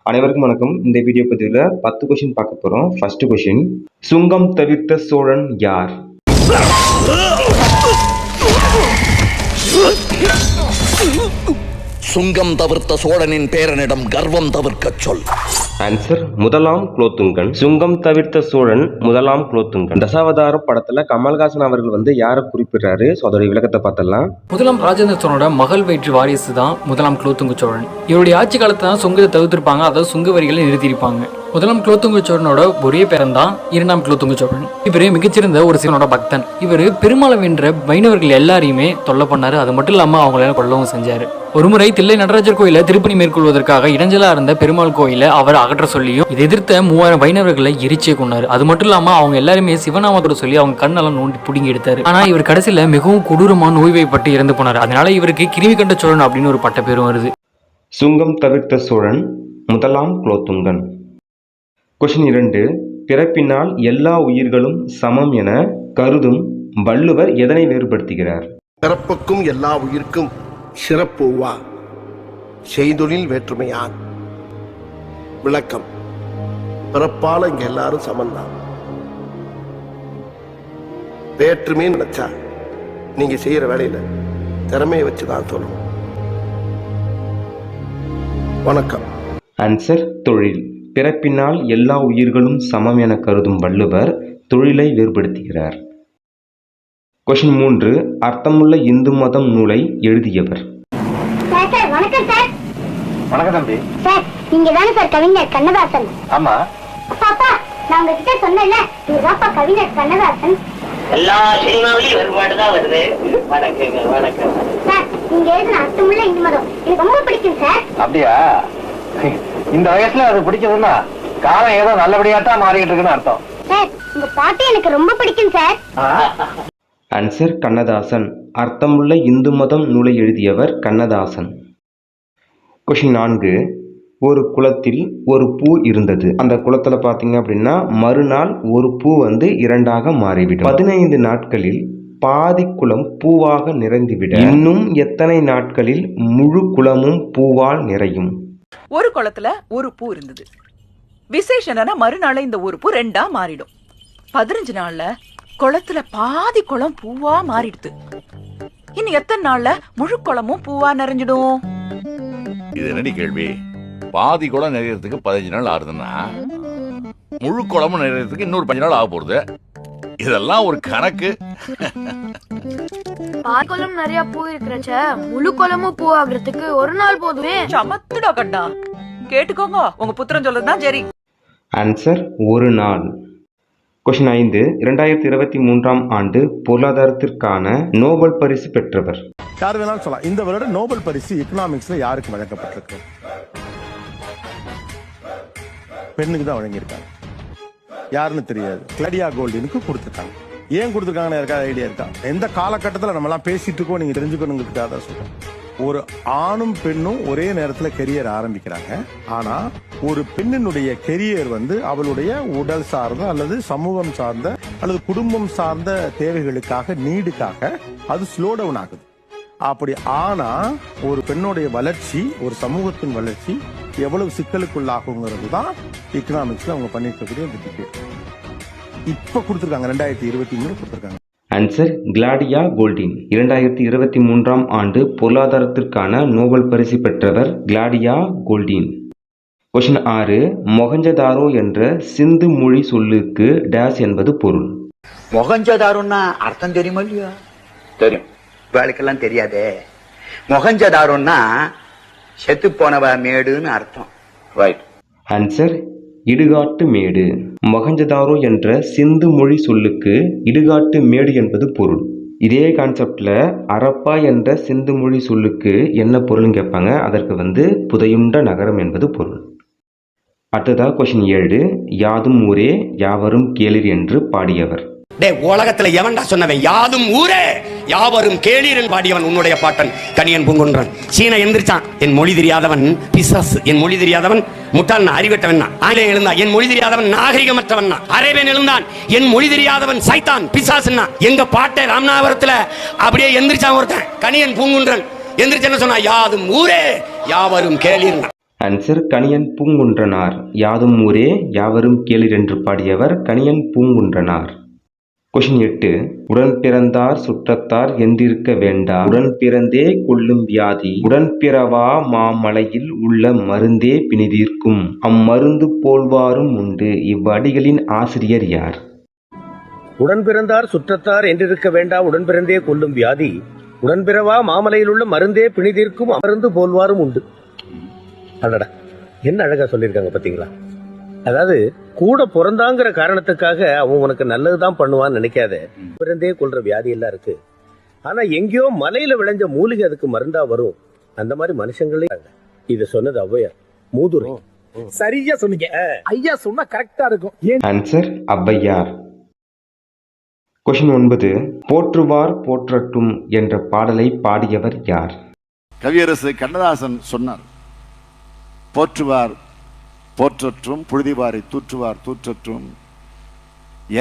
அனைவருக்கும் வணக்கம். இந்த வீடியோ பதிவில் 10 கொஸ்டின் பார்க்க போகிறோம். ஃபர்ஸ்ட் கொஸ்டின், சுங்கம் தவிர்த்த சோழன் யார்? சுங்கம் தவிர்த்த சோழனின் பேரனிடம் கர்வம் தவிர்க்க சொல். ஆன்சர், முதலாம் குலோத்துங்கன். சுங்கம் தவிர்த்த சோழன் முதலாம் குலோத்துங்கன். தசாவதாரம் படத்துல கமல்ஹாசன் அவர்கள் யாரை குறிப்பிடுறாரு? ஸோ அதோட விளக்கத்தை பார்த்தலாம். முதலாம் ராஜேந்திர சோழனோட மகள் வயிற்று வாரிசு தான் முதலாம் குலோத்துங்க சோழன். இவருடைய ஆட்சி காலத்துல தான் சுங்கத்தை தவிர்த்திருப்பாங்க, அதாவது சுங்க வரிகளை நிறுத்தியிருப்பாங்க. முதலாம் குலோத்துங்க சோழனோட ஒரே பேரன் தான் இரண்டாம் குலோத்துங்க சோழன். இவரு மிகச்சிறந்த ஒரு சிவனோட பக்தன். இவரு பெருமாளை வென்ற வைணவர்கள் எல்லாரையுமே தொல்லை பண்ணாரு. அது மட்டும் இல்லாம அவங்களால கொல்லவும் செஞ்சாரு. ஒருமுறை தில்லை நடராஜர் கோயில திருப்பணி மேற்கொள்வதற்காக இடைஞ்சலா இருந்த பெருமாள் கோயில அவர் அகற்ற சொல்லியும் இதை எதிர்த்த 3000 வைணவர்களை எரிச்சே கொண்டாரு. அது மட்டும் இல்லாம அவங்க எல்லாருமே சிவநாமத்தோட சொல்லி அவங்க கண்ணெல்லாம் நோண்டி புடுங்கி எடுத்தாரு. ஆனா இவர் கடைசியில மிகவும் கொடூரமா நோய்வாய்ப்பட்டு இறந்து போனார். அதனால இவருக்கு கிருமி கண்ட சோழன் அப்படின்னு ஒரு பட்ட பேரும் வருது. சுங்கம் தவிர்த்த சோழன் முதலாம் குலோத்துங்கன். கொஸ்டின் 2, பிறப்பினால் எல்லா உயிர்களும் சமம் என கருதும் வள்ளுவர் எதனை வேறுபடுத்துகிறார்? பிறப்புக்கும் எல்லா உயிர்க்கும் சிறப்புவா, செய்தொழில் வேற்றுமையான். விளக்கம், பிறப்பால இங்க எல்லாரும் சமந்தான். வேற்றுமை நினைச்சா நீங்க செய்யற வேலையில திறமையை வச்சுதான் சொல்லணும். வணக்கம். ஆன்சர், தொழில். பிறப்பினால் எல்லா உயிர்களும் சமம் என கருதும் வள்ளுவர் தொழிலை வேறுபடுத்துகிறார். கொஸ்டின் 3, அர்த்தமுள்ள இந்து மதம் நூலை எழுதியவர்? வணக்கம் சார். வணக்கம் தம்பி. சார், நீங்க தானே சார் கவிஞர் கண்ணதாசன்? ஆமா. பாப்பா, நான் உங்ககிட்ட சொன்னேன்ல, நீங்கதாப்பா கவிஞர் கண்ணதாசன். எல்லா சினிமாவிலையும் வேறுபாடுதான் வருது. வணக்கங்க, வணக்கம் சார். நீங்க எழுதின அர்த்தமுள்ள இந்து மதம் எனக்கு ரொம்ப பிடிக்கும் சார். அப்படியா? இந்த வயசுல அது பிடிச்சதுன்னா காலம் ஏதோ நல்லபடியாத்தான் மாறிட்டு இருக்குன்னு அர்த்தம். சார், உங்க பாட்டு எனக்கு ரொம்ப பிடிக்கும் சார். ஆன்சர், கண்ணதாசன். அர்த்தமுள்ள இந்து மதம் நூலை எழுதியவர் கண்ணதாசன். கொஸ்டின் 4, ஒரு குளத்தில் ஒரு பூ இருந்தது. அந்த குளத்துல பாத்தீங்க அப்படின்னா மறுநாள் ஒரு பூ 2ஆக மாறிவிடும். 15 நாட்களில் பாதி குளம் பூவாக நிறைந்துவிட இன்னும் எத்தனை நாட்களில் முழு குளமும் பூவால் நிறையும்? ஒரு குளத்துல ஒரு பூ இருந்தது. விசேஷனா மறுநாள் இந்த ஒரு பூ 2ஆ மாறிடும். 15 நாள்ல குளத்துல பாதி குளம் பூவா மாறிடுது. இன்னும் எத்தனை நாள்ல முழு குளமும் பூவா நிறைஞ்சிடும்? இது என்னடி கேள்வி? பாதி குளம் நிறையறதுக்கு 15 நாள் ஆகுதுன்னா முழு குளமும் நிறையறதுக்கு இன்னொரு 15 நாள் ஆக போறது. இதெல்லாம் ஒரு கணக்கு. பாதி குளம் நிறைய பூ இருக்கிறச்ச முழு குளமும் பூ ஆகுறதுக்கு ஒரு நாள் போதுமே. சமத்துடா கண்ணா, கேட்டுக்கோங்க, உங்க புத்திரன் சொல்லதுதான் சரி. ஆன்சர், ஒரு நாள். கொஸ்டின் 5, 2023ஆம் ஆண்டு பொருளாதாரத்திற்கான நோபல் பரிசு பெற்றவர்? யார் வேணாலும் சொல்லலாம். இந்த வருடம் நோபல் பரிசு எக்கனாமிக்ஸ்ல யாருக்கு வழங்கப்பட்டிருக்கு? பெண்ணுக்கு தான் வழங்கியிருக்காங்க. யாருன்னு தெரியாது. கிளாடியா கோல்டினுக்கு கொடுத்துருக்காங்க. ஏன் கொடுத்துருக்காங்கன்னு யாருக்காவது ஐடியா இருக்கா? எந்த காலகட்டத்தில் நம்ம எல்லாம் பேசிட்டு இருக்கோம் நீங்க தெரிஞ்சுக்கணுங்கிறதுக்காக தான் சொல்றேன். ஒரு ஆணும் பெண்ணும் ஒரே நேரத்தில் கெரியர் ஆரம்பிக்கிறாங்க. ஆனா ஒரு பெண்ணினுடைய கெரியர் அவளுடைய உடல் சார்ந்த அல்லது சமூகம் சார்ந்த அல்லது குடும்பம் சார்ந்த தேவைகளுக்காக நீடுக்காக அது ஸ்லோ டவுன் ஆகுது. அப்படி ஆனா ஒரு பெண்ணுடைய வளர்ச்சி, ஒரு சமூகத்தின் வளர்ச்சி எவ்வளவு சிக்கலுக்குள்ளாகுங்கிறது தான் எக்கனாமிக்ஸ்ல அவங்க பண்ணிருக்கக்கூடிய இந்த டிபேட். இப்ப கொடுத்திருக்காங்க, 2023 கொடுத்திருக்காங்க. Answer, Claudia கோல்டின். 2023ஆம் ஆண்டு பொருளாதாரத்திற்கான நோபல் பரிசு பெற்றவர் கிளாடியா கோல்டின். கொஸ்டின் 6, மொஹஞ்சதாரோ என்ற சிந்து மொழி சொல்லுக்கு டேஸ் என்பது பொருள்? மொஹஞ்சதாரோன்னா அர்த்தம் தெரியுமா இல்லையா? தெரியும், வேலைக்கெல்லாம் தெரியாதே. மொஹஞ்சதாரோன்னா செத்து போனவ மேடுன்னு அர்த்தம். ரைட். ஆன்சர், இடுகாட்டு மேடு. மொஹஞ்சதாரோ என்ற சிந்து மொழி சொல்லுக்கு இடுகாட்டு மேடு என்பது பொருள். இதே கான்செப்ட்ல அரப்பா என்ற சிந்து மொழி சொல்லுக்கு என்ன பொருள்னு கேட்பாங்க. அதற்கு புதையுண்ட நகரம் என்பது பொருள். அடுத்ததா கொஸ்டின் 7, யாதும் ஊரே யாவரும் கேளிர் என்று பாடியவர்? உலகத்துல எவன்டா சொன்னவன் யாதும் ஊரே யாவரும் கேளீரன் பாடியவன் உன்னுடைய பாட்டன் கணியன் பூங்குன்றன். சீன எந்திரிச்சான், என் மொழி தெரியாதவன் பிசாசு, என் மொழி தெரியாதவன் முட்டாள் அறிவட்டவன். ஆங்கிலம் எழுந்தான், என் மொழி தெரியாதவன் நாகரிகமற்றவன். அரேபியன் எழுந்தான், என் மொழி தெரியாதவன் சைத்தான் பிசாசுன்னா. எங்க பாட்டை ராமநாதபுரத்துல அப்படியே எந்திரிச்சான் ஒருத்தன், கணியன் பூங்குன்றன். எந்திரிச்சு என்ன சொன்னா? யாதும் ஊரே யாவரும் கேளீர். ஆன்சர் கணியன் பூங்குன்றனார். யாதும் ஊரே யாவரும் கேளிர் என்று பாடியவர் கணியன் பூங்குன்றனார். கொஷின் 8. உடன் பிறந்தார் சுற்றத்தார் என்றிருக்க வேண்டா, உடன் பிறந்தே கொள்ளும் வியாதி, உடன் பிறவா மாமலையில் உள்ள மருந்தே பிணிதீர்க்கும், அம்மருந்து போல்வாரும் உண்டு. இவ்வடிகளின் ஆசிரியர் யார்? உடன் பிறந்தார் சுற்றத்தார் என்றிருக்க வேண்டா, உடன் பிறந்தே கொள்ளும் வியாதி, உடன் பிறவா மாமலையில் உள்ள மருந்தே பிணிதீர்க்கும், அமர்ந்து போல்வாரும் உண்டு. அடடா, என்ன அழகா சொல்லியிருக்காங்க பாத்தீங்களா? அதாவது கூட பிறந்தாங்கிற காரணத்துக்காக அவன் உனக்கு நல்லதுதான் பண்ணுவான்னு நினைக்காத. பிறந்தே கொள்ற வியாதி எல்லாம் இருக்கு. ஆனா எங்கேயோ மலையில விளைஞ்ச மூலிகை அதுக்கு மருந்தா வரும். அந்த மாதிரி மனுஷங்களே இத சொன்னது ஔவையார். மூதுரை. சரியா சொன்னீங்க ஐயா, சொன்னா கரெக்டா இருக்கும். ஆன்சர் ஔவையார். கொஷின் 9. போற்றுவார் போற்றட்டும் என்ற பாடலை பாடியவர் யார்? கவியரசு கண்ணதாசன் சொன்னார், போற்றுவார் போற்றற்றும் புழுதிவாரை தூற்றுவார் தூற்றற்றும்,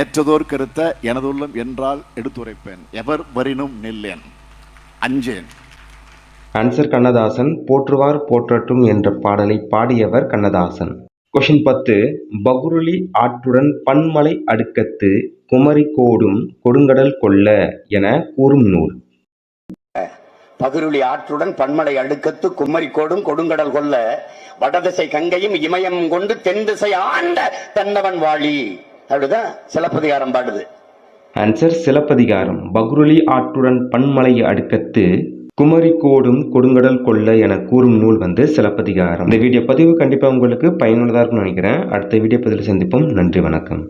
ஏற்றதோர் கருத்த எனதுள்ளம் என்றால் எடுத்துரைப்பேன், எவர் வரினும் நில்லேன் அஞ்சேன். ஆன்சர் கண்ணதாசன். போற்றுவார் போற்றட்டும் என்ற பாடலை பாடியவர் கண்ணதாசன். கொஷின் 10. பகுருளி ஆற்றுடன் பன்மலை அடுக்கத்து குமரி கோடும் கொடுங்கடல் கொள்ள என கூறும் நூல். பகுருளி ஆற்றுடன் பன்மலை அடுக்கத்து குமரி கோடும் கொடுங்கடல் கொள்ள, வடதிசை கங்கையும் இமயம் கொண்டு தென் திசை ஆண்ட தன்னவன் வாழி. அப்படிதான் சிலப்பதிகாரம் பாடுது. ஆன்சர் சிலப்பதிகாரம். பகுருளி ஆற்றுடன் பன்மலை அடுக்கத்து குமரி கோடும் கொடுங்கடல் கொள்ள என கூறும் நூல் சிலப்பதிகாரம். இந்த வீடியோ பதிவு கண்டிப்பாக உங்களுக்கு பயனுள்ளதாக இருக்கும்னு நினைக்கிறேன். அடுத்த வீடியோ பதிவில் சந்திப்போம். நன்றி, வணக்கம்.